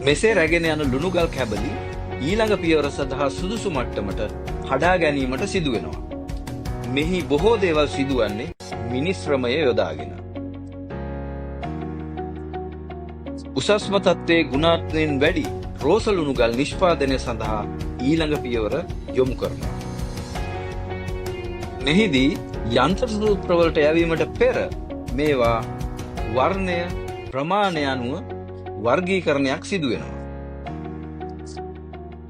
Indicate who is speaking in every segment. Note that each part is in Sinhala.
Speaker 1: මෙසේ රැගෙන යන ලුණුගල් කැබලි ඊළඟ පියවර සඳහා සුදුසු මට්ටමට කඩා ගැනීමට සිදු වෙනවා. මෙහි බොහෝ දේවල් සිදුවන්නේ මිනිස් ශ්‍රමය යොදාගෙන. උසස්ම තත්ත්වයේ ගුණාත්මයෙන් වැඩි රෝස ලුණුගල් නිෂ්පාදනය සඳහා ඊළඟ පියවර යොමු කරනවා. මෙහිදී යන්ත්‍ර සූත්‍රවලට යැවීමට පෙර මේවා වර්ණය ප්‍රමාණය අනුව වර්ගීකරණයක් සිදු වෙනවා.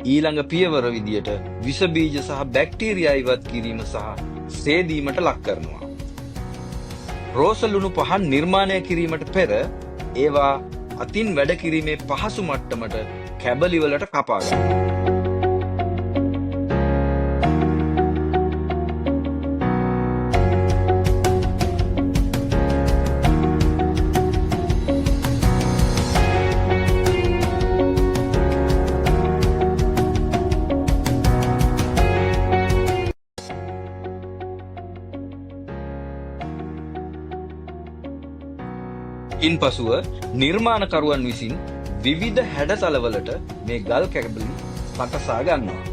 Speaker 1: ඊළඟ පියවර විදියට විස බීජ සහ බැක්ටීරියා ඉවත් කිරීම සහ සේදීමට ලක් කරනවා. රෝස ලුණු පහන් නිර්මාණය කිරීමට පෙර ඒවා අතින් වැඩ කිරීමේ පහසු මට්ටමට කැබලි වලට කපා ගන්නවා. ඉන්පසුව නිර්මාණකරුවන් විසින් විවිධ හැඩතලවලට මේ ගල් කැබලි සකසා ගන්නවා.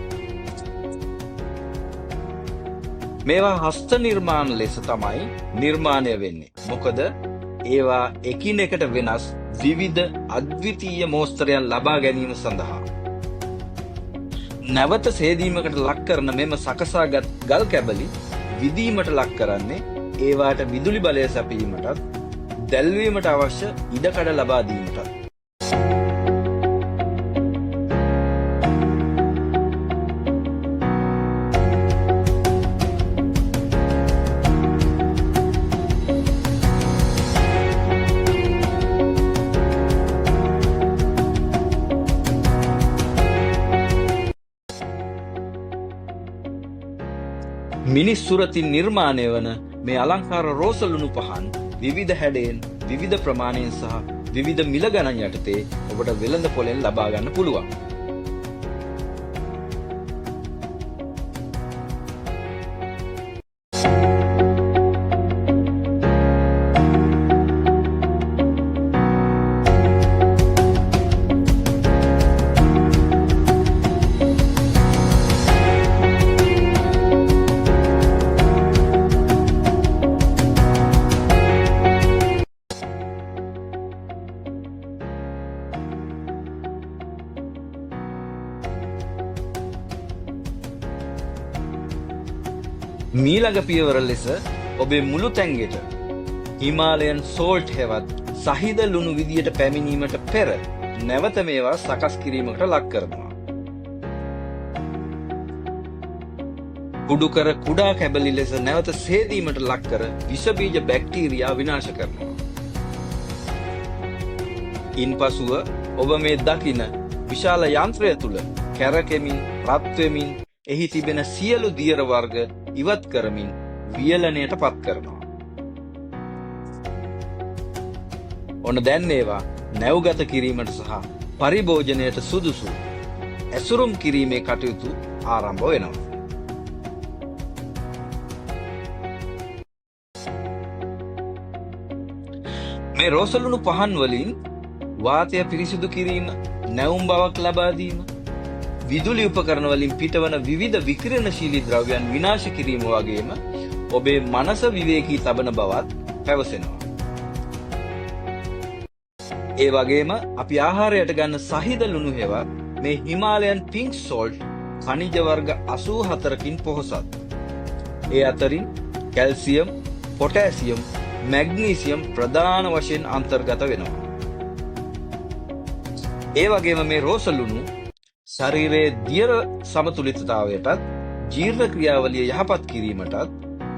Speaker 1: මේවා හස්ත නිර්මාණ ලෙස තමයි නිර්මාණය වෙන්නේ. මොකද ඒවා එකිනෙකට වෙනස් විවිධ අද්විතීය මෝස්තරයන් ලබා ගැනීම සඳහා. නැවත සේදීමකට ලක් කරන මෙම සකසාගත් ගල් කැබලි විදීමට ලක් කරන්නේ ඒවාට විදුලි බලය සැපීමටත් දැල්වීමට අවශ්‍ය ඉඩකඩ ලබා දීමට. මිනිස් සුරතින් නිර්මාණය වන මේ අලංකාර රෝස ලුණු පහන් විවිධ හැඩයෙන් විවිධ ප්‍රමාණයෙන් සහ විවිධ මිල ගණන් යටතේ ඔබට වෙළඳ පොලෙන් ලබා ගන්න පුළුවන්. මීළඟ පියවර ලෙස ඔබේ මුළු තැන්ගෙට හිමාලයන් සෝල්ට් හෙවත් සහිද ලුණු විදියට පැමිණීමට පෙර නැවත මේවා සකස් කිරීමකට ලක් කරනවා. කුඩු කර කුඩා කැබලි ලෙස නැවත සේදීමට ලක් කර විෂ බීජ බැක්ටීරියා විනාශ කරනවා. ඉන්පසුව ඔබ මේ දකින විශාල යන්ත්‍රය තුල කැරකෙමින් රත් වෙමින් එහි තිබෙන සියලු දියර වර්ග ඉවත් කරමින් වියලණයට පත් කරනවා. ඔන්න දැන් ඒවා නැව්ගත කිරීමට සහ පරිභෝජනයට සුදුසු ඇසුරුම් කිරීමේ කටයුතු ආරම්භ වෙනවා. මේ රෝසලුණු පහන් වලින් වාතය පිරිසිදු කිරීම, නැවුම් බවක් ලබා දීම, විදුලි උපකරණ වලින් පිටවන විවිධ විකිරණශීලී ද්‍රව්‍යයන් විනාශ කිරීම වගේම ඔබේ මනස විවේකී තබන බවත් පැවසෙනවා. ඒ වගේම අපි ආහාරයට ගන්න සහිද ලුණු හෙවත් මේ හිමාලයන් පින්ක් සෝල්ට් ඛනිජ වර්ග 84කින් පොහොසත්. ඒ අතරින් කැල්සියම්, පොටෑසියම්, මැග්නීසියම් ප්‍රධාන වශයෙන් අන්තර්ගත වෙනවා. ඒ වගේම මේ රෝසලුණු ශරීරයේ දියර සමතුලිතතාවයටත්, ජීර්ණ ක්‍රියාවලිය යහපත් කිරීමටත්,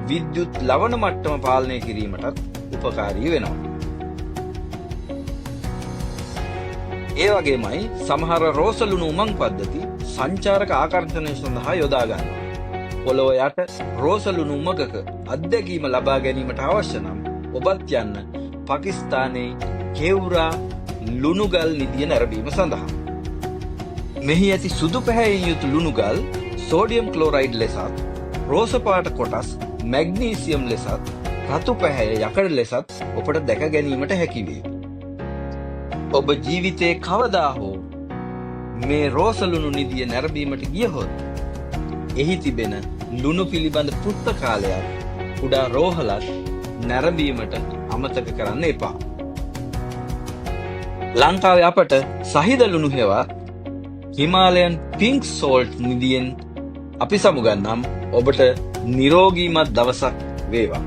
Speaker 1: විද්‍යුත් ලවණ මට්ටම පාලනය කිරීමටත් උපකාරී වෙනවා. ඒ වගේමයි සමහර රෝසලුණු උමං පද්ධති සංචාරක ආකර්ෂණය සඳහා යොදා ගන්නවා. පොළොව යට රෝසලුණු උමගක අත්දැකීම ලබා ගැනීමට අවශ්‍ය නම් ඔබත් යන්න පාකිස්තානයේ කෙවුරා ලුණුගල් නිදිය නැරඹීම සඳහා. මෙහි ඇති සුදු පැහැයෙන් යුතු ලුණුගල් සෝඩියම් ක්ලෝරයිඩ් ලෙසත්, රෝස පාට කොටස් මැග්නීසියම් ලෙසත්, රතු පැහැය යකඩ ලෙසත් ඔබට දැක ගැනීමට හැකි වේ. ඔබ ජීවිතේ කවදා හෝ මේ රෝසලුණු නිදිය නැරඹීමට ගියහොත් එහි තිබෙන ලුණු පිළිබඳ පුස්තකාලයක් කුඩා රෝහලක් නැරඹීමට අමතක කරන්න එපා. ලංකාවේ අපට සහිද ලුණු හෙවත් හිමාලයන් පින්ක් සෝල්ට් නිදියෙන් අපි සමුගන්නම්. ඔබට නිරෝගීමත් දවසක් වේවා.